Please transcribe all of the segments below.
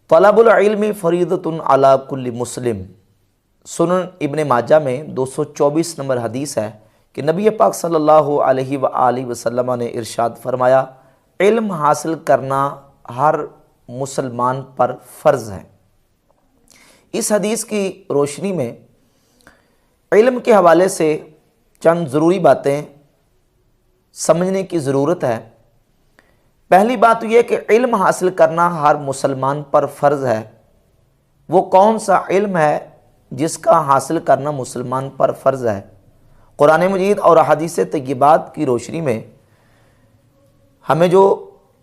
طلب العلم فریضۃ علی کل مسلم۔ سنن ابن ماجہ میں 224 نمبر حدیث ہے کہ نبی پاک صلی اللہ علیہ وآلہ وسلم نے ارشاد فرمایا، علم حاصل کرنا ہر مسلمان پر فرض ہے۔ اس حدیث کی روشنی میں علم کے حوالے سے چند ضروری باتیں سمجھنے کی ضرورت ہے۔ پہلی بات یہ کہ علم حاصل کرنا ہر مسلمان پر فرض ہے۔ وہ کون سا علم ہے جس کا حاصل کرنا مسلمان پر فرض ہے؟ قرآن مجید اور احادیث طیبات کی روشنی میں ہمیں جو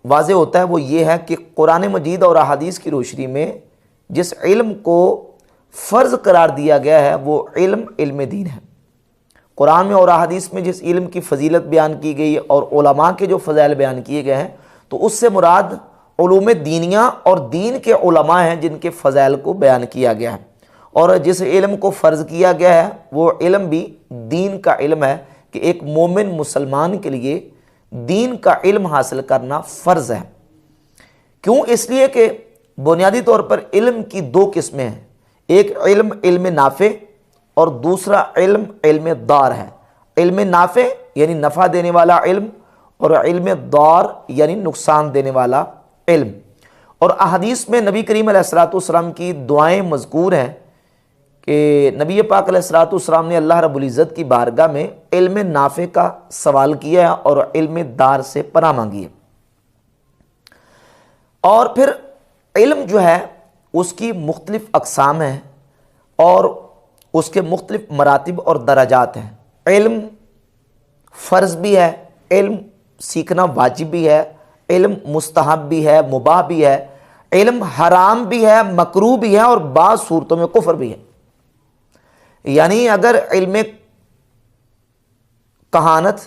واضح ہوتا ہے وہ یہ ہے کہ قرآن مجید اور احادیث کی روشنی میں جس علم کو فرض قرار دیا گیا ہے وہ علم دین ہے۔ قرآن میں اور احادیث میں جس علم کی فضیلت بیان کی گئی اور علماء کے جو فضائل بیان کیے گئے ہیں تو اس سے مراد علوم دینیہ اور دین کے علماء ہیں جن کے فضائل کو بیان کیا گیا ہے، اور جس علم کو فرض کیا گیا ہے وہ علم بھی دین کا علم ہے کہ ایک مومن مسلمان کے لیے دین کا علم حاصل کرنا فرض ہے۔ کیوں؟ اس لیے کہ بنیادی طور پر علم کی دو قسمیں ہیں، ایک علم نافع اور دوسرا علم دار ہے۔ علم نافع یعنی نفع دینے والا علم، اور علم دار یعنی نقصان دینے والا علم۔ اور احادیث میں نبی کریم علیہ الصلوۃ والسلام کی دعائیں مذکور ہیں کہ نبی پاک علیہ الصلوۃ والسلام نے اللہ رب العزت کی بارگاہ میں علم نافع کا سوال کیا ہے اور علم دار سے پناہ مانگی ہے۔ اور پھر علم جو ہے اس کی مختلف اقسام ہیں اور اس کے مختلف مراتب اور درجات ہیں۔ علم فرض بھی ہے، علم سیکھنا واجب بھی ہے، علم مستحب بھی ہے، مباح بھی ہے، علم حرام بھی ہے، مکروہ بھی ہے، اور بعض صورتوں میں کفر بھی ہے۔ یعنی اگر علم کہانت،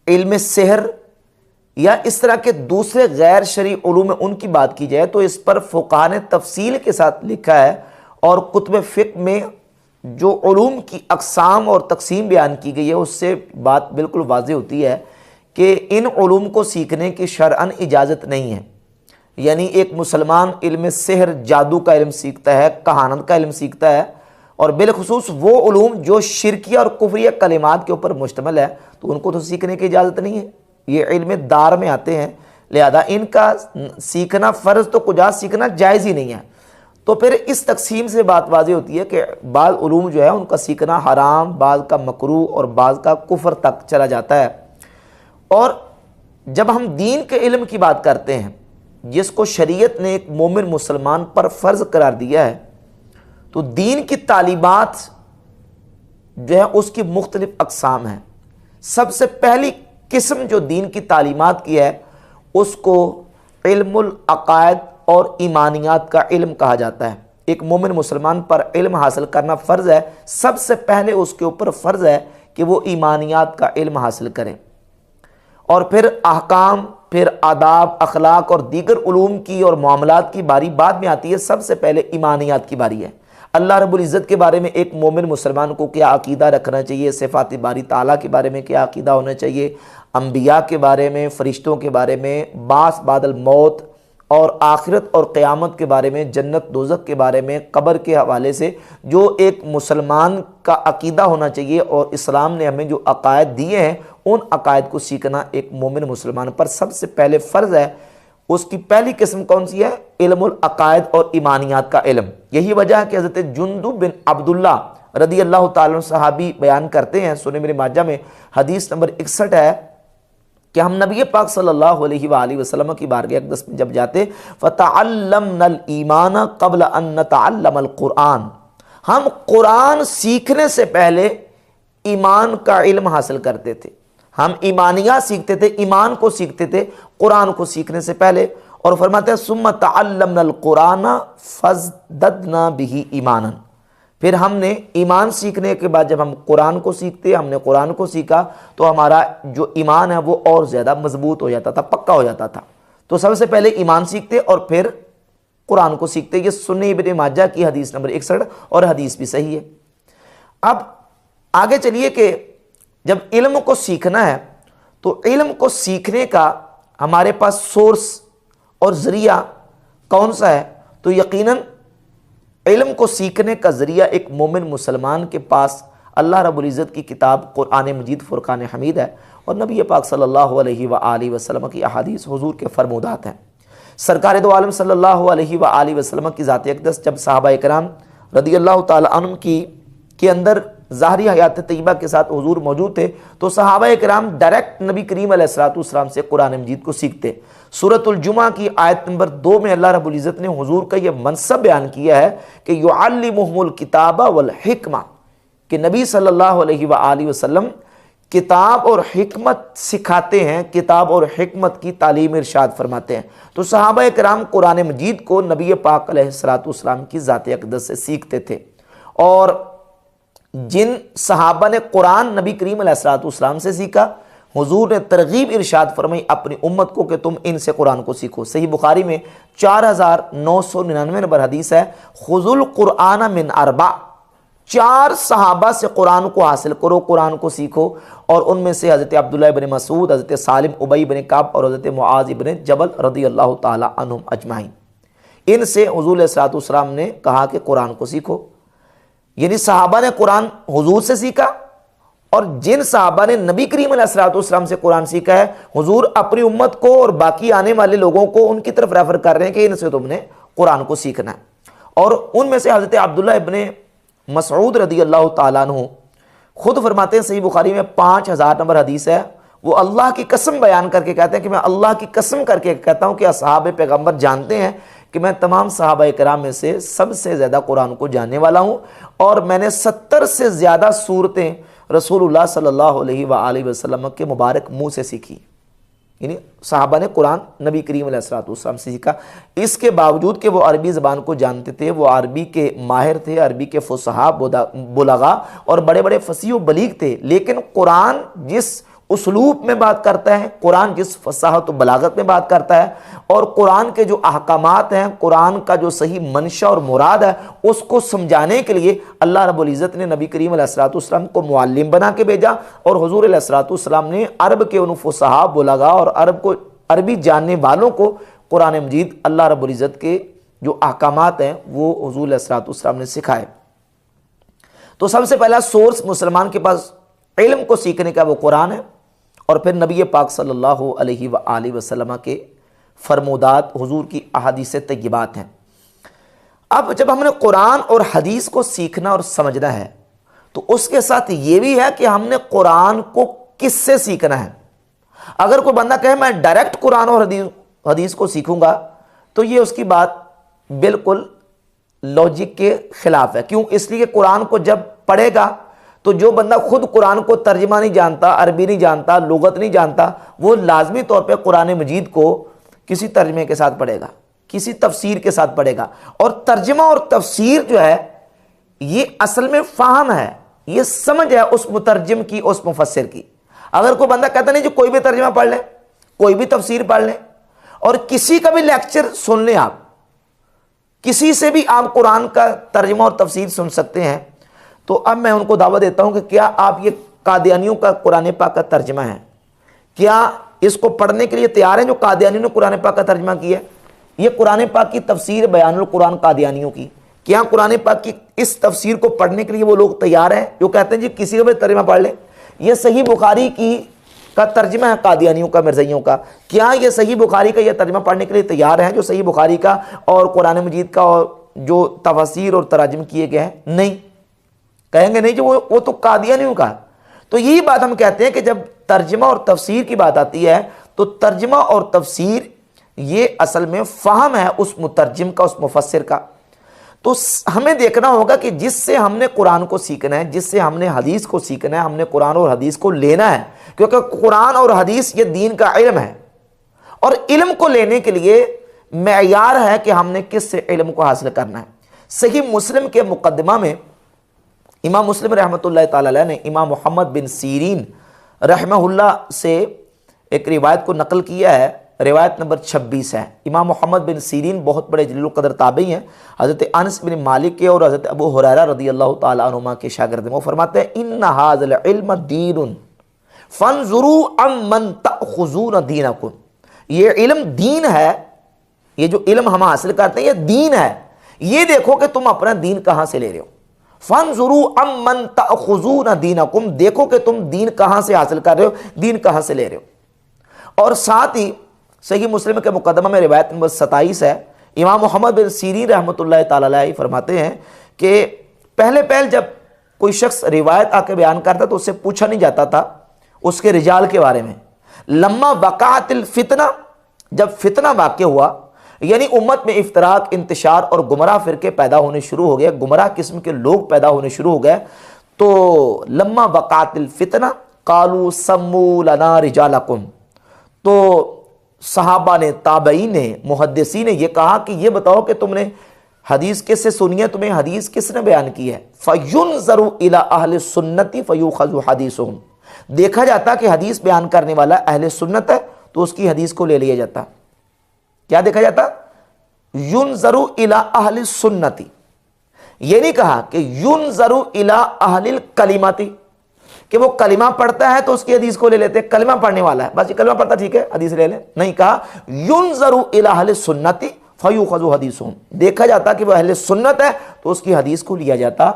علم سحر یا اس طرح کے دوسرے غیر شرعی علوم ان کی بات کی جائے تو اس پر فقہاء نے تفصیل کے ساتھ لکھا ہے، اور کتب فقہ میں جو علوم کی اقسام اور تقسیم بیان کی گئی ہے اس سے بات بالکل واضح ہوتی ہے کہ ان علوم کو سیکھنے کی شرعاً اجازت نہیں ہے۔ یعنی ایک مسلمان علم سحر، جادو کا علم سیکھتا ہے، کہانت کا علم سیکھتا ہے، اور بالخصوص وہ علوم جو شرکیہ اور کفریہ کلمات کے اوپر مشتمل ہے تو ان کو تو سیکھنے کی اجازت نہیں ہے، یہ علم دار میں آتے ہیں، لہذا ان کا سیکھنا فرض تو کجا سیکھنا جائز ہی نہیں ہے۔ تو پھر اس تقسیم سے بات واضح ہوتی ہے کہ بعض علوم جو ہے ان کا سیکھنا حرام، بعض کا مکروہ اور بعض کا کفر تک چلا جاتا ہے۔ اور جب ہم دین کے علم کی بات کرتے ہیں جس کو شریعت نے ایک مومن مسلمان پر فرض قرار دیا ہے تو دین کی تعلیمات جو ہے اس کی مختلف اقسام ہیں۔ سب سے پہلی قسم جو دین کی تعلیمات کی ہے اس کو علم العقائد اور ایمانیات کا علم کہا جاتا ہے۔ ایک مومن مسلمان پر علم حاصل کرنا فرض ہے، سب سے پہلے اس کے اوپر فرض ہے کہ وہ ایمانیات کا علم حاصل کرے، اور پھر احکام، پھر آداب، اخلاق اور دیگر علوم کی اور معاملات کی باری بعد میں آتی ہے، سب سے پہلے ایمانیات کی باری ہے۔ اللہ رب العزت کے بارے میں ایک مومن مسلمان کو کیا عقیدہ رکھنا چاہیے، صفات باری تعالیٰ کے بارے میں کیا عقیدہ ہونا چاہیے، انبیاء کے بارے میں، فرشتوں کے بارے میں، بعث بعد الموت اور آخرت اور قیامت کے بارے میں، جنت دوزخ کے بارے میں، قبر کے حوالے سے جو ایک مسلمان کا عقیدہ ہونا چاہیے، اور اسلام نے ہمیں جو عقائد دیے ہیں ان عقائد کو سیکھنا ایک مومن مسلمان پر سب سے پہلے فرض ہے۔ اس کی پہلی قسم کون سی ہے؟ علم العقائد اور ایمانیات کا علم۔ یہی وجہ ہے کہ حضرت جندب بن عبداللہ رضی اللہ تعالیٰ عنہ صحابی بیان کرتے ہیں، سنن ابن ماجہ میں حدیث نمبر 61 ہے کہ ہم نبی پاک صلی اللہ علیہ وآلہ وسلم کی بارگاہ اقدس میں جب جاتے فَتَعَلَّمْنَا الْإِيمَانَ قَبْلَ أَن نَّتَعَلَّمَ الْقُرْآنَ، ہم قرآن سیکھنے سے پہلے ایمان کا علم حاصل کرتے تھے، ہم ایمانیات سیکھتے تھے، ایمان کو سیکھتے تھے قرآن کو سیکھنے سے پہلے۔ اور فرماتے ہیں ثُمَّ تَعَلَّمْنَا الْقُرْآنَ فَازْدَدْنَا بِهِ ایمانا، پھر ہم نے ایمان سیکھنے کے بعد جب ہم قرآن کو سیکھتے، ہم نے قرآن کو سیکھا تو ہمارا جو ایمان ہے وہ اور زیادہ مضبوط ہو جاتا تھا، پکا ہو جاتا تھا۔ تو سب سے پہلے ایمان سیکھتے اور پھر قرآن کو سیکھتے۔ یہ سنن ابن ماجہ کی حدیث نمبر 61 اور حدیث بھی صحیح ہے۔ اب آگے چلیے کہ جب علم کو سیکھنا ہے تو علم کو سیکھنے کا ہمارے پاس سورس اور ذریعہ کون سا ہے؟ تو یقیناً علم کو سیکھنے کا ذریعہ ایک مومن مسلمان کے پاس اللہ رب العزت کی کتاب قرآن مجید فرقان حمید ہے، اور نبی پاک صلی اللہ علیہ وآلہ وسلم کی احادیث، حضور کے فرمودات ہیں۔ سرکار دو عالم صلی اللہ علیہ وآلہ وسلم کی ذات اقدس جب صحابہ کرام رضی اللہ تعالی عنہ کے اندر ظاہری حیات طیبہ کے ساتھ حضور موجود تھے، تو صحابہ کرام ڈائریکٹ نبی کریم علیہ السلام سے قرآن مجید کو سیکھتے۔ سورۃ الجمعہ کی آیت نمبر 2 میں اللہ رب العزت نے حضور کا یہ منصب بیان کیا ہے کہ یعلمہم الکتاب والحکمہ، کہ نبی صلی اللہ علیہ وآلہ وسلم کتاب اور حکمت سکھاتے ہیں، کتاب اور حکمت کی تعلیم ارشاد فرماتے ہیں۔ تو صحابہ کرام قرآن مجید کو نبی پاک علیہ السلام کی ذات اقدس سے سیکھتے تھے، اور جن صحابہ نے قرآن نبی کریم علیہ السلام سے سیکھا، حضور نے ترغیب ارشاد فرمائی اپنی امت کو کہ تم ان سے قرآن کو سیکھو۔ صحیح بخاری میں 4999 نمبر حدیث ہے، خذوا القرآن من اربع، 4 صحابہ سے قرآن کو حاصل کرو، قرآن کو سیکھو، اور ان میں سے حضرت عبداللہ ابن مسعود، حضرت سالم، ابی بن کعب اور حضرت معاذ ابن جبل رضی اللہ تعالی عنہم اجمعین۔ ان سے حضور علیہ السلام نے کہا کہ قرآن کو سیکھو، یعنی صحابہ نے قرآن حضور سے سیکھا، اور جن صحابہ نے نبی کریم علیہ السلام سے قرآن سیکھا ہے، حضور اپنی امت کو اور باقی آنے والے لوگوں کو ان کی طرف ریفر کر رہے ہیں کہ ان سے تم نے قرآن کو سیکھنا ہے۔ اور ان میں سے حضرت عبداللہ ابن مسعود رضی اللہ تعالیٰ عنہ خود فرماتے ہیں، صحیح بخاری میں 5000 نمبر حدیث ہے، وہ اللہ کی قسم بیان کر کے کہتے ہیں کہ میں اللہ کی قسم کر کے کہتا ہوں کہ اصحاب پیغمبر جانتے ہیں کہ میں تمام صحابہ کرام میں سے سب سے زیادہ قرآن کو جاننے والا ہوں، اور میں نے 70 سے زیادہ صورتیں رسول اللہ صلی اللہ علیہ وآلہ وسلم کے مبارک منہ سے سیکھی۔ یعنی صحابہ نے قرآن نبی کریم علیہ السلام سے سیکھا، اس کے باوجود کہ وہ عربی زبان کو جانتے تھے، وہ عربی کے ماہر تھے، عربی کے فصحاء، بلغاء اور بڑے بڑے فصیح و بلیغ تھے، لیکن قرآن جس اسلوب میں بات کرتا ہے، قرآن جس فصاحت و بلاغت میں بات کرتا ہے، اور قرآن کے جو احکامات ہیں، قرآن کا جو صحیح منشا اور مراد ہے، اس کو سمجھانے کے لیے اللہ رب العزت نے نبی کریم علیہ السلام کو معلم بنا کے بھیجا، اور حضور علیہ السلام نے عرب کے ان فصحاء، بلغاء اور عربی جاننے والوں کو قرآن مجید اللہ رب العزت کے جو احکامات ہیں وہ حضور علیہ السلام نے سکھائے۔ تو سب سے پہلا سورس مسلمان کے پاس علم کو سیکھنے کا وہ قرآن ہے، اور پھر نبی پاک صلی اللہ علیہ وآلہ وسلم کے فرمودات، حضور کی احادیث طیبات ہیں۔ اب جب ہم نے قرآن اور حدیث کو سیکھنا اور سمجھنا ہے، تو اس کے ساتھ یہ بھی ہے کہ ہم نے قرآن کو کس سے سیکھنا ہے۔ اگر کوئی بندہ کہے میں ڈائریکٹ قرآن اور حدیث کو سیکھوں گا، تو یہ اس کی بات بالکل لاجک کے خلاف ہے۔ کیوں؟ اس لیے قرآن کو جب پڑھے گا تو جو بندہ خود قرآن کو ترجمہ نہیں جانتا، عربی نہیں جانتا، لغت نہیں جانتا، وہ لازمی طور پہ قرآن مجید کو کسی ترجمے کے ساتھ پڑھے گا، کسی تفسیر کے ساتھ پڑھے گا۔ اور ترجمہ اور تفسیر جو ہے یہ اصل میں فہم ہے، یہ سمجھ ہے اس مترجم کی، اس مفسر کی۔ اگر کوئی بندہ کہتا نہیں جو کوئی بھی ترجمہ پڑھ لے، کوئی بھی تفسیر پڑھ لے، اور کسی کا بھی لیکچر سن لیں، آپ کسی سے بھی آپ قرآن کا ترجمہ اور تفسیر سن سکتے ہیں، تو اب میں ان کو دعوت دیتا ہوں کہ کیا آپ یہ قادیانیوں کا قرآن پاک کا ترجمہ ہے، کیا اس کو پڑھنے کے لیے تیار ہیں جو قادیانیوں نے قرآن پاک کا ترجمہ کیا ہے؟ یہ قرآن پاک کی تفسیر بیان القرآن قادیانیوں کی، کیا قرآن پاک کی اس تفسیر کو پڑھنے کے لیے وہ لوگ تیار ہیں جو کہتے ہیں جی کسی کا بھی ترجمہ پڑھ لیں؟ یہ صحیح بخاری کا ترجمہ ہے قادیانیوں کا، مرزائیوں کا، کیا یہ صحیح بخاری کا یہ ترجمہ پڑھنے کے لیے تیار ہیں جو صحیح بخاری کا اور قرآن مجید کا اور جو تفاسیر اور تراجم کیے گئے ہیں؟ نہیں، کہیں گے نہیں جو وہ تو قادیانیوں کا۔ تو یہی بات ہم کہتے ہیں کہ جب ترجمہ اور تفسیر کی بات آتی ہے تو ترجمہ اور تفسیر یہ اصل میں فہم ہے اس مترجم کا، اس مفسر کا۔ تو ہمیں دیکھنا ہوگا کہ جس سے ہم نے قرآن کو سیکھنا ہے، جس سے ہم نے حدیث کو سیکھنا ہے، ہم نے قرآن اور حدیث کو لینا ہے، کیونکہ قرآن اور حدیث یہ دین کا علم ہے، اور علم کو لینے کے لیے معیار ہے کہ ہم نے کس سے علم کو حاصل کرنا ہے۔ صحیح مسلم کے مقدمہ میں امام مسلم رحمۃ اللہ تعالی علیہ نے امام محمد بن سیرین رحمہ اللہ سے ایک روایت کو نقل کیا ہے، روایت نمبر 26 ہے۔ امام محمد بن سیرین بہت بڑے جلیل القدر تابعی ہیں، حضرت انس بن مالک کے اور حضرت ابو ہریرہ رضی اللہ تعالی عنہما کے شاگرد ہیں۔ وہ فرماتے ہیں ان ھذا العلم دین فانظروا عمن تأخذون دینکم، یہ علم دین ہے، یہ جو علم ہم حاصل کرتے ہیں یہ دین ہے، یہ دیکھو کہ تم اپنا دین کہاں سے لے رہے ہو۔ فانظروا امن تاخذون دینکم، دیکھو کہ تم دین کہاں سے حاصل کر رہے ہو، دین کہاں سے لے رہے ہو۔ اور ساتھ ہی صحیح مسلم کے مقدمہ میں روایت نمبر 27 ہے، امام محمد بن سیرین رحمۃ اللہ تعالی علیہ فرماتے ہیں کہ پہلے جب کوئی شخص روایت آ کے بیان کرتا تو اس سے پوچھا نہیں جاتا تھا اس کے رجال کے بارے میں۔ لما وقعت الفتنہ، جب فتنہ واقع ہوا، یعنی امت میں افتراق، انتشار اور گمراہ فرقے پیدا ہونے شروع ہو گئے، گمراہ قسم کے لوگ پیدا ہونے شروع ہو گئے، تو لما وقعت الفتنہ قالوا سموا لنا رجالکم، تو صحابہ نے، تابعین نے، محدثین نے یہ کہا کہ یہ بتاؤ کہ تم نے حدیث کس سے سنی ہے، تمہیں حدیث کس نے بیان کی ہے؟ فَيُنظَرُ إِلَىٰ أَهْلِ السُّنَّةِ فَيُؤْخَذُ حَدِيثُهُمْ، دیکھا جاتا کہ حدیث بیان کرنے والا اہل سنت ہے تو اس کی حدیث کو لے لیا جاتا۔ کیا دیکھا جاتا؟ يُنظَرُ إِلَىٰ أَهْلِ السُّنَّةِ، یہ نہیں کہا کہ يُنظَرُ إِلَىٰ أَهْلِ الْكَلِمَةِ کہ وہ کلمہ پڑھتا ہے تو اس کی حدیث کو لے لیتے، کلمہ پڑھنے والا ہے بس یہ کلمہ پڑھتا ٹھیک ہے حدیث لے لیں، نہیں کہا يُنظَرُ إِلَىٰ أَهْلِ السُّنَّةِ فَيُؤْخَذُ حَدِيثُهُمْ، دیکھا جاتا کہ وہ اہل سنت ہے تو اس کی حدیث کو لیا جاتا۔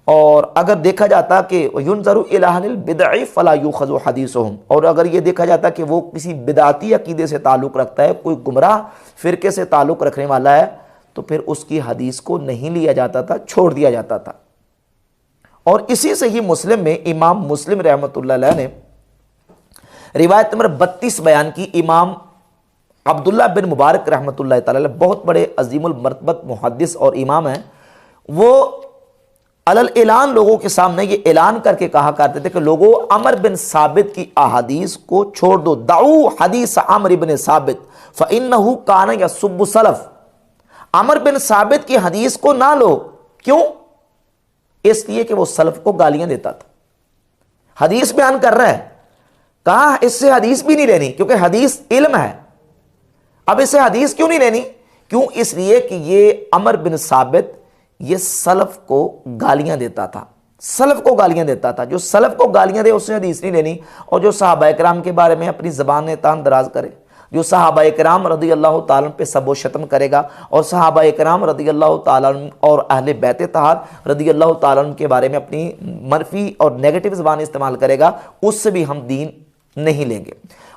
اور اگر دیکھا جاتا کہ يُنظَرُ إِلَىٰ أَهْلِ الْبِدْعِ فَلَا يُؤْخَذُ حَدِيثُهُمْ، اور اگر یہ دیکھا جاتا کہ وہ کسی بدعتی عقیدے سے تعلق رکھتا ہے، کوئی گمراہ فرقے سے تعلق رکھنے والا ہے، تو پھر اس کی حدیث کو نہیں لیا جاتا تھا، چھوڑ دیا جاتا تھا۔ اور اسی صحیح مسلم میں امام مسلم رحمۃ اللہ علیہ نے روایت نمبر 32 بیان کی، امام عبداللہ بن مبارک رحمۃ اللہ تعالی علیہ بہت بڑے عظیم المرتبت محدث اور امام ہیں، وہ علل اعلان لوگوں کے سامنے یہ اعلان کر کے کہا کرتے تھے کہ لوگوں عمر بن ثابت کی احادیث کو چھوڑ دو، دعو حدیث عمر بن ثابت فإنہ کان یسب السلف، عمر بن ثابت کی حدیث کو نہ لو، کیوں؟ اس لیے کہ وہ سلف کو گالیاں دیتا تھا، حدیث بیان کر رہا ہے، کہا اس سے حدیث بھی نہیں لینی کیونکہ حدیث علم ہے۔ اب اس سے حدیث کیوں نہیں لینی؟ کیوں؟ اس لیے کہ یہ عمر بن ثابت یہ سلف کو گالیاں دیتا تھا، سلف کو گالیاں دیتا تھا، جو سلف کو گالیاں دے اس سے حدیث نہیں لینی۔ اور جو صحابہ کرام کے بارے میں اپنی زبان تان دراز کرے، جو صحابہ کرام رضی اللہ تعالیٰ پہ سب و شتم کرے گا، اور صحابہ کرام رضی اللہ تعالیٰ اور اہل بیت طاہر رضی اللہ تعالیٰ کے بارے میں اپنی منفی اور نیگیٹو زبان استعمال کرے گا، اس سے بھی ہم دین نہیں لیں گے۔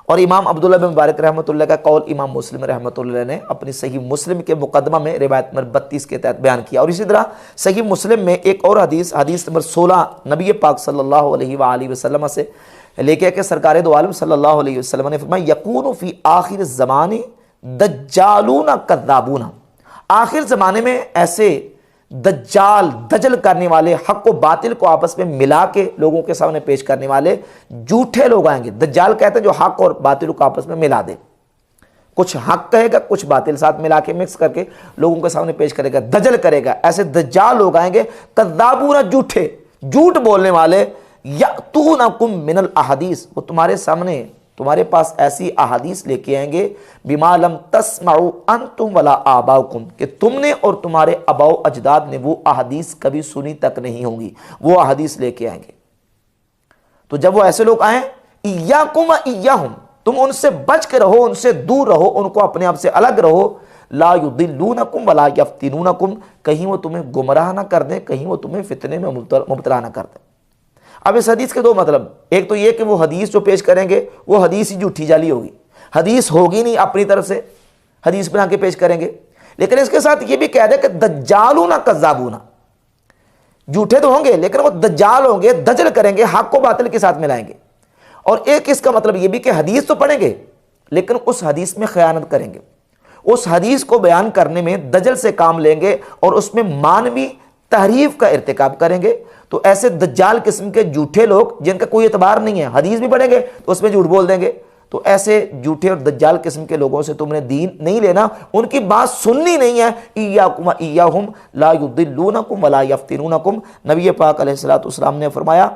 اور امام عبداللہ بن مبارک رحمۃ اللہ کا قول امام مسلم رحمۃ اللہ نے اپنی صحیح مسلم کے مقدمہ میں روایت نمبر 32 کے تحت بیان کیا۔ اور اسی طرح صحیح مسلم میں ایک اور حدیث نمبر 16 نبی پاک صلی اللہ علیہ وآلہ وسلم سے لے کے کہ سرکار دو عالم صلی اللہ علیہ وسلم نے فرمایا یکون فی آخر الزمان دجالون کذابون، آخر زمانے میں ایسے دجال، دجل کرنے والے، حق و باطل کو آپس میں ملا کے لوگوں کے سامنے پیش کرنے والے جھوٹے لوگ آئیں گے۔ دجال کہتے ہیں جو حق اور باطل کو آپس میں ملا دے، کچھ حق کہے گا کچھ باطل ساتھ ملا کے مکس کر کے لوگوں کے سامنے پیش کرے گا، دجل کرے گا۔ ایسے دجال لوگ آئیں گے، کذابون، جھوٹے، جھوٹ بولنے والے، یاتونکم من الاحادیث، وہ تمہارے سامنے، تمہارے پاس ایسی احادیث لے کے آئیں گے بما لم تسمعوا انتم ولا آباؤکم، کہ تم نے اور تمہارے آباء و اجداد نے وہ احادیث کبھی سنی تک نہیں ہوں گی، وہ احادیث لے کے آئیں گے۔ تو جب وہ ایسے لوگ آئیں، ایاکم و ایاہم، تم ان سے بچ کے رہو، ان سے دور رہو، ان کو اپنے آپ سے الگ رہو، لا یضلونکم ولا یفتنونکم، کہیں وہ تمہیں گمراہ نہ کر دیں، کہیں وہ تمہیں فتنے میں مبتلا نہ کر دیں۔ اب اس حدیث کے دو مطلب، ایک تو یہ کہ وہ حدیث جو پیش کریں گے وہ حدیث ہی جھوٹی جعلی ہوگی، حدیث ہوگی نہیں، اپنی طرف سے حدیث بنا کے پیش کریں گے۔ لیکن اس کے ساتھ یہ بھی کہہ دے کہ دجالون کذابون، جھوٹے تو ہوں گے لیکن وہ دجال ہوں گے، دجل کریں گے، حق کو باطل کے ساتھ ملائیں گے۔ اور ایک اس کا مطلب یہ بھی کہ حدیث تو پڑھیں گے لیکن اس حدیث میں خیانت کریں گے، اس حدیث کو بیان کرنے میں دجل سے کام لیں گے اور اس میں مانوی تحریف کا ارتکاب کریں گے۔ تو ایسے دجال قسم کے جھوٹے لوگ جن کا کوئی اعتبار نہیں ہے، حدیث بھی پڑھیں گے تو اس میں جھوٹ بول دیں گے، تو ایسے جھوٹے اور دجال قسم کے لوگوں سے تم نے دین نہیں لینا، ان کی بات سننی نہیں ہے۔ ایاکم و ایاہم لا یضلونکم ولا یفتنونکم، نبی پاک علیہ الصلوۃ والسلام نے فرمایا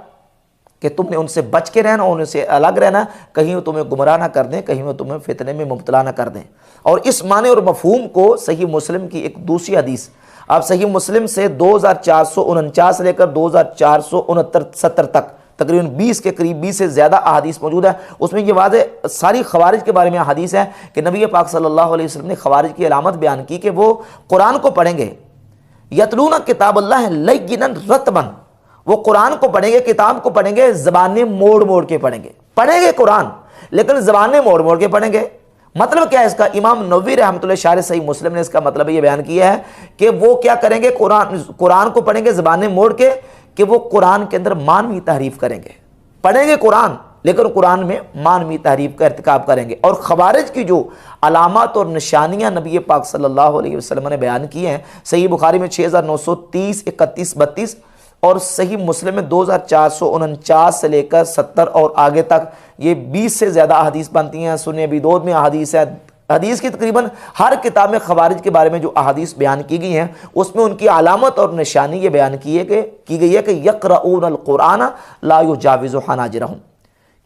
کہ تم نے ان سے بچ کے رہنا، ان سے الگ رہنا، کہیں وہ تمہیں گمراہ نہ کر دیں، کہیں وہ تمہیں فتنے میں مبتلا نہ کر دیں۔ اور اس معنی اور مفہوم کو صحیح مسلم کی ایک دوسری حدیث، آپ صحیح مسلم سے 2449 سے لے کر 2469 70 تک تقریباً 20 کے قریب 20 سے زیادہ احادیث موجود ہے. اس میں یہ واضح ساری خوارج کے بارے میں حدیث ہے کہ نبی پاک صلی اللہ علیہ وسلم نے خوارج کی علامت بیان کی کہ وہ قرآن کو پڑھیں گے، یتلون کتاب اللہ لینا رتبا، وہ قرآن کو پڑھیں گے، کتاب کو پڑھیں گے، زبانیں موڑ موڑ کے پڑھیں گے قرآن، لیکن زبانیں موڑ موڑ کے پڑھیں گے. مطلب کیا ہے اس کا؟ امام نووی رحمۃ اللہ شارح صحیح مسلم نے اس کا مطلب یہ بیان کیا ہے کہ وہ کیا کریں گے، قرآن کو پڑھیں گے زبانیں موڑ کے، کہ وہ قرآن کے اندر مانوی تحریف کریں گے. پڑھیں گے قرآن لیکن قرآن میں مانوی تحریف کا ارتکاب کریں گے. اور خوارج کی جو علامات اور نشانیاں نبی پاک صلی اللہ علیہ وسلم نے بیان کی ہیں، صحیح بخاری میں 6930 31 32 اور صحیح مسلم میں 2449 سے لے کر 70 اور آگے تک یہ 20 سے زیادہ احادیث بنتی ہیں. سنن ابی داؤد میں احادیث ہے. حدیث کی تقریباً ہر کتاب میں خوارج کے بارے میں جو احادیث بیان کی گئی ہیں اس میں ان کی علامت اور نشانی یہ بیان کی گئی ہے کہ یقرؤون القرآن لا یجاوز حناجرہم،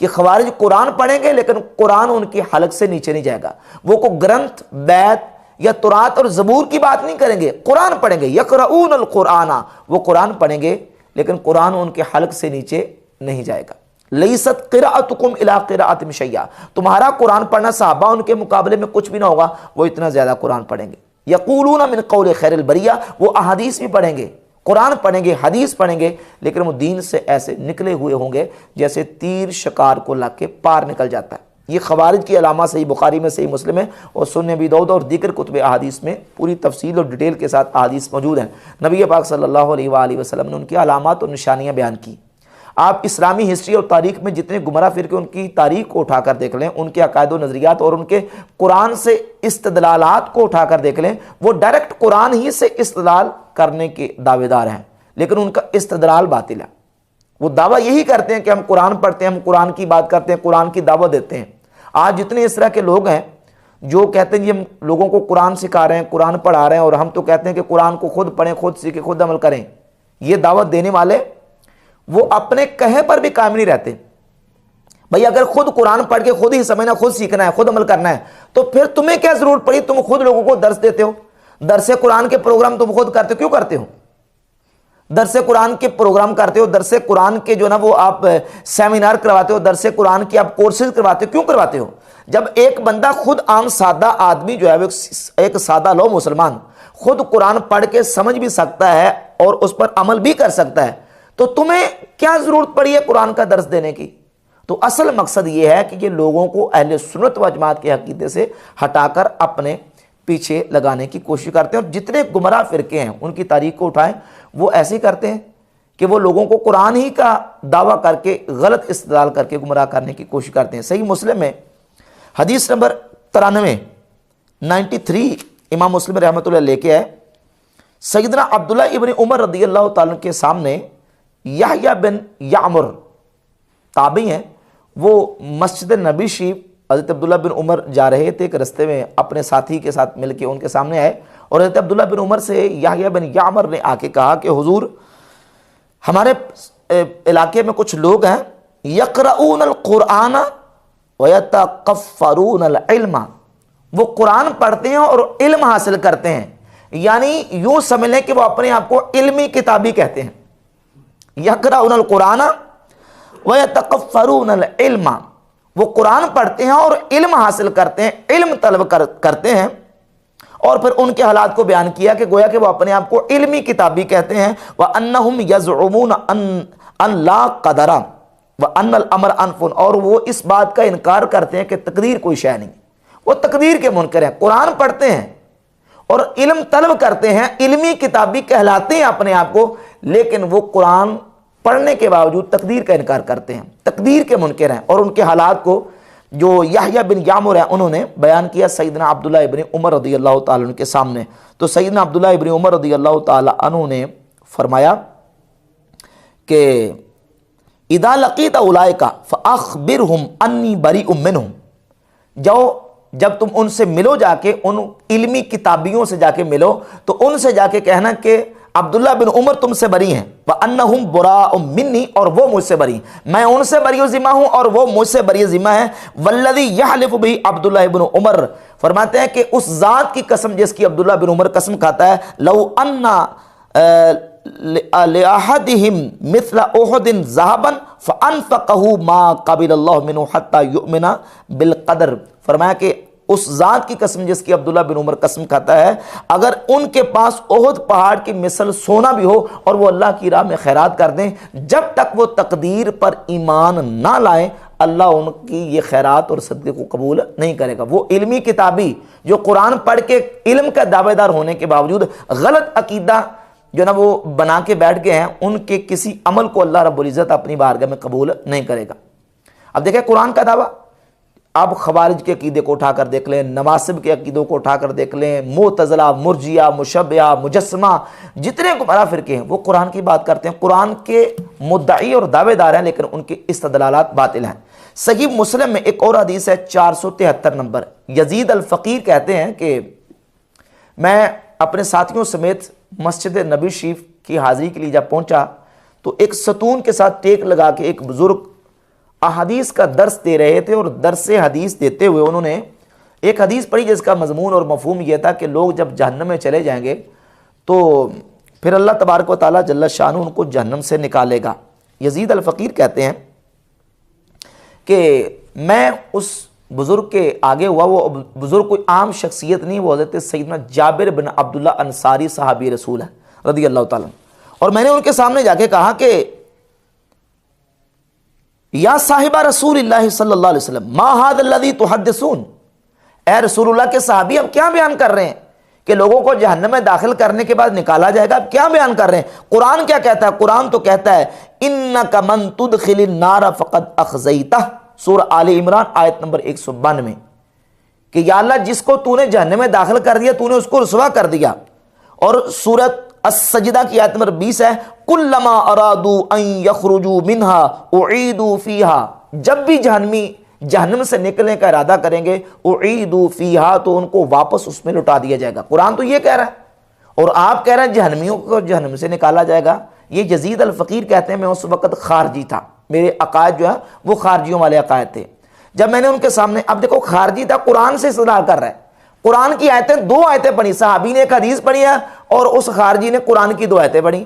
کہ خوارج قرآن پڑھیں گے لیکن قرآن ان کی حلق سے نیچے نہیں جائے گا. وہ کو گرنتھ، بیت یا تورات اور زبور کی بات نہیں کریں گے، قرآن پڑھیں گے. یقرؤون القرآن، وہ قرآن پڑھیں گے لیکن قرآن ان کے حلق سے نیچے نہیں جائے گا. لیست قراءتکم الی قراءۃ شیئا، تمہارا قرآن پڑھنا صحابہ ان کے مقابلے میں کچھ بھی نہ ہوگا، وہ اتنا زیادہ قرآن پڑھیں گے. یقولون من قول خیر البریہ، وہ احادیث بھی پڑھیں گے، قرآن پڑھیں گے، حدیث پڑھیں گے، لیکن وہ دین سے ایسے نکلے ہوئے ہوں گے جیسے تیر شکار کو لگ کے پار نکل جاتا ہے. یہ خوارج کی علامات صحیح بخاری میں، صحیح مسلم میں اور سنن ابی داؤد اور دیگر کتب احادیث میں پوری تفصیل اور ڈیٹیل کے ساتھ احادیث موجود ہیں. نبی پاک صلی اللہ علیہ وآلہ وسلم نے ان کی علامات اور نشانیاں بیان کی. آپ اسلامی ہسٹری اور تاریخ میں جتنے گمراہ فرقے ان کی تاریخ کو اٹھا کر دیکھ لیں، ان کے عقائد و نظریات اور ان کے قرآن سے استدلالات کو اٹھا کر دیکھ لیں، وہ ڈائریکٹ قرآن ہی سے استدلال کرنے کے دعوے دار ہیں لیکن ان کا استدلال باطل ہے. وہ دعویٰ یہی کرتے ہیں کہ ہم قرآن پڑھتے ہیں، ہم قرآن کی بات کرتے ہیں، قرآن کی دعوت دیتے ہیں. آج جتنے اس طرح کے لوگ ہیں جو کہتے ہیں ہم لوگوں کو قرآن سکھا رہے ہیں، قرآن پڑھا رہے ہیں، اور ہم تو کہتے ہیں کہ قرآن کو خود پڑھیں، خود سیکھیں، خود عمل کریں. یہ دعوت دینے والے وہ اپنے کہے پر بھی قائم نہیں رہتے. بھئی اگر خود قرآن پڑھ کے خود ہی سمجھنا، خود سیکھنا ہے، خود عمل کرنا ہے تو پھر تمہیں کیا ضرورت پڑی؟ تم خود لوگوں کو درس دیتے ہو، درس قرآن کے پروگرام تم خود کرتے ہو. کیوں کرتے ہو؟ درس قرآن کے پروگرام کرتے ہو، درس قرآن کے جو نا وہ آپ سیمینار کرواتے ہو، درس قرآن کی آپ کورسز کرواتے ہو. کیوں کرواتے ہو؟ جب ایک بندہ خود عام سادہ آدمی جو ہے ایک سادہ لو مسلمان خود قرآن پڑھ کے سمجھ بھی سکتا ہے اور اس پر عمل بھی کر سکتا ہے تو تمہیں کیا ضرورت پڑی ہے قرآن کا درس دینے کی؟ تو اصل مقصد یہ ہے کہ یہ لوگوں کو اہل سنت و جماعت کے عقیدے سے ہٹا کر اپنے پیچھے لگانے کی کوشش کرتے ہیں. اور جتنے گمراہ فرقے ہیں ان کی تاریخ کو اٹھائیں، وہ ایسے ہی کرتے ہیں کہ وہ لوگوں کو قرآن ہی کا دعویٰ کر کے غلط استدلال کر کے گمراہ کرنے کی کوشش کرتے ہیں. صحیح مسلم میں حدیث نمبر 93 امام مسلم رحمۃ اللہ لے کے آئے، سیدنا عبداللہ ابن عمر رضی اللہ تعالیٰ کے سامنے یحییٰ بن یعمر تابعی ہیں، وہ مسجد نبی شریف حضرت عبداللہ بن عمر جا رہے تھے کہ رستے میں اپنے ساتھی کے ساتھ مل کے ان کے سامنے آئے اور حضرت عبداللہ بن عمر سے یحییٰ بن یعمر نے آ کے کہا کہ حضور ہمارے علاقے میں کچھ لوگ ہیں یقرؤون القرآن ویتقفرون العلم، وہ قرآن پڑھتے ہیں اور علم حاصل کرتے ہیں. یعنی یوں سمجھ لیں کہ وہ اپنے آپ کو علمی کتابی کہتے ہیں. یقرؤون القرآن ویتقفرون العلم، وہ قرآن پڑھتے ہیں اور علم حاصل کرتے ہیں، علم طلب کرتے ہیں. اور پھر ان کے حالات کو بیان کیا کہ گویا کہ وہ اپنے آپ کو علمی کتابی کہتے ہیں. وَأَنَّهُمْ يَزْعُمُونَ أَن لَا قَدَرَ وَأَنَّ الْأَمْرَ أَنْفٌ، اور وہ اس بات کا انکار کرتے ہیں کہ تقدیر کوئی شے نہیں. وہ تقدیر کے منکر ہیں. قرآن پڑھتے ہیں اور علم طلب کرتے ہیں، علمی کتابی کہلاتے ہیں اپنے آپ کو، لیکن وہ قرآن پڑھنے کے باوجود تقدیر کا انکار کرتے ہیں، تقدیر کے منکر ہیں. اور ان کے حالات کو جو یحییٰ بن یعمر ہیں انہوں نے بیان کیا سیدنا عبداللہ ابن عمر رضی اللہ تعالیٰ عنہ کے سامنے. تو سیدنا عبداللہ ابن عمر رضی اللہ تعالیٰ عنہ نے فرمایا کہ اذا لقیت اولئک فاخبرهم انی بریء منہم، جب تم ان سے ملو جا کے، ان علمی کتابیوں سے جا کے ملو تو ان سے جا کے کہنا کہ عبداللہ بن عمر تم سے بری ہیں، وَأَنَّهُمْ بُرَاءٌ مِّنِّي، اور وہ مجھ سے بری، میں ان سے بری ذمہ ہوں اور وہ مجھ سے بری ذمہ ہے. وَالَّذِي يَحْلِفُ بِهِ عبداللہ بن عمر، فرماتے ہیں کہ اس ذات کی قسم جس کی عبداللہ بن عمر قسم کھاتا ہے، لَوْ أَنَّ لأحدهم مثل احد ذهبا فانفقه ما قبل الله منه حتى يؤمن بالقدر. فرمایا کہ اس ذات کی قسم جس کی عبداللہ بن عمر قسم کھاتا ہے، اگر ان کے پاس احد پہاڑ کی مثل سونا بھی ہو اور وہ اللہ کی راہ میں خیرات کر دیں، جب تک وہ تقدیر پر ایمان نہ لائیں اللہ ان کی یہ خیرات اور صدقے کو قبول نہیں کرے گا. وہ علمی کتابی جو قرآن پڑھ کے علم کا دعوے دار ہونے کے باوجود غلط عقیدہ جو نا وہ بنا کے بیٹھ گئے ہیں، ان کے کسی عمل کو اللہ رب العزت اپنی بارگاہ میں قبول نہیں کرے گا. اب دیکھیں قرآن کا دعویٰ، آپ خوارج کے عقیدے کو اٹھا کر دیکھ لیں، نواسب کے عقیدوں کو اٹھا کر دیکھ لیں، معتزلہ، مرجیہ، مشبہہ، مجسمہ، جتنے گمراہ فرقے ہیں وہ قرآن کی بات کرتے ہیں، قرآن کے مدعی اور دعوے دار ہیں، لیکن ان کے استدلالات باطل ہیں. صحیح مسلم میں ایک اور حدیث ہے 473 نمبر. یزید الفقیر کہتے ہیں کہ میں اپنے ساتھیوں سمیت مسجد نبی شریف کی حاضری کے لیے جب پہنچا تو ایک ستون کے ساتھ ٹیک لگا کے ایک بزرگ احادیث کا درس دے رہے تھے، اور درس حدیث دیتے ہوئے انہوں نے ایک حدیث پڑھی جس کا مضمون اور مفہوم یہ تھا کہ لوگ جب جہنم میں چلے جائیں گے تو پھر اللہ تبارک و تعالیٰ جل شانہ ان کو جہنم سے نکالے گا. یزید الفقیر کہتے ہیں کہ میں اس بزرگ کے آگے ہوا. وہ بزرگ کوئی عام شخصیت نہیں، وہ حضرت سیدنا جابر بن عبداللہ انصاری صحابی رسول ہے رضی اللہ تعالیٰ. اور میں نے ان کے سامنے جا کے کہا کہ یا صاحبہ رسول اللہ صلی اللہ علیہ وسلم ما ھذا الذی تحدثون، اے رسول اللہ کے صحابی اب کیا بیان کر رہے ہیں کہ لوگوں کو جہنم میں داخل کرنے کے بعد نکالا جائے گا، اب کیا بیان کر رہے ہیں؟ قرآن کیا کہتا ہے؟ قرآن تو کہتا ہے انک من تدخل النار فقد اخزیتہ، سورہ آل عمران آیت نمبر 192، کہ یا اللہ جس کو تو نے جہنم میں داخل کر دیا تو نے اس کو رسوا کر دیا. اور سورۃ السجدہ کی آیت نمبر 20 ہے کلما ارادوا ان یخرجوا منها اعیدوا فیها، جب بھی جہنمی جہنم سے نکلنے کا ارادہ کریں گے اعیدوا فیها تو ان کو واپس اس میں لٹا دیا جائے گا. قرآن تو یہ کہہ رہا ہے اور آپ کہہ رہے ہیں جہنمیوں کو جہنم سے نکالا جائے گا. یہ یزید الفقیر کہتے ہیں میں اس وقت خارجی تھا، میرے عقائد جو ہے وہ خارجیوں والے عقائد تھے. جب میں نے ان کے سامنے، اب دیکھو خارجی تھا قرآن سے استدلال کر رہا ہے، قرآن کی آیتیں 2 آیتیں پڑھی، صحابی نے ایک حدیث پڑھی ہے اور اس خارجی نے قرآن کی 2 آیتیں پڑھی.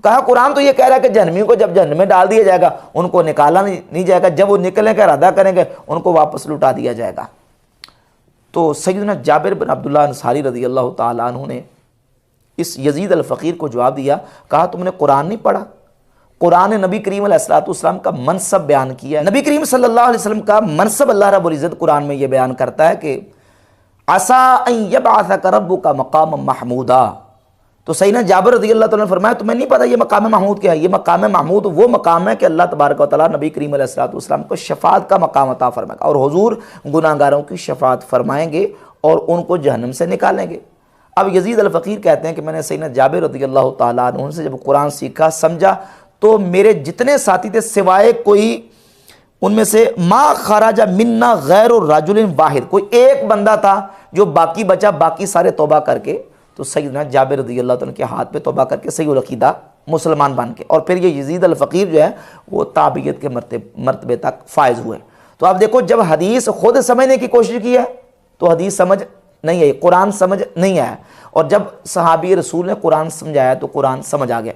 کہا قرآن تو یہ کہہ رہا ہے کہ جہنمیوں کو جب جہنم میں ڈال دیا جائے گا ان کو نکالا نہیں جائے گا، جب وہ نکلنے کا ارادہ کریں گے ان کو واپس لٹا دیا جائے گا. تو سیدنا جابر بن عبداللہ انصاری رضی اللہ تعالیٰ عنہ نے اس یزید الفقیر کو جواب دیا، کہا تم نے قرآن نہیں پڑھا؟ قرآن نے نبی کریم علیہ الصلوۃ والسلام کا منصب بیان کیا ہے. نبی کریم صلی اللہ علیہ وسلم کا منصب اللہ رب العزت قرآن میں یہ بیان کرتا ہے کہ عسیٰ ان یبعثک ربک مقاما محمودا. تو سیدنا جابر رضی اللہ تعالیٰ نے فرمایا تمہیں نہیں پتا یہ مقام محمود کیا ہے؟ یہ مقام محمود وہ مقام ہے کہ اللہ تبارک و تعالیٰ نبی کریم علیہ الصلوۃ والسلام کو شفاعت کا مقام عطا فرمائے گا، اور حضور گناہ گاروں کی شفاعت فرمائیں گے اور ان کو جہنم سے نکالیں گے. اب یزید الفقیر کہتے ہیں کہ میں نے سیدنا جابر رضی اللہ تعالیٰ عنہ سے جب قرآن سیکھا سمجھا تو میرے جتنے ساتھی تھے سوائے کوئی ان میں سے ما خرج منا غیر الرجل واحد، کوئی ایک بندہ تھا جو باقی بچا، باقی سارے توبہ کر کے تو سیدنا جابر رضی اللہ تعالیٰ کے ہاتھ پہ توبہ کر کے صحیح العقیدہ مسلمان بن کے، اور پھر یہ یزید الفقیر جو ہے وہ تابعیت کے مرتبے تک فائز ہوئے. تو آپ دیکھو جب حدیث خود سمجھنے کی کوشش کی ہے تو حدیث سمجھ نہیں آئی، قرآن سمجھ نہیں آیا، اور جب صحابی رسول نے قرآن سمجھایا تو قرآن سمجھ آ گیا.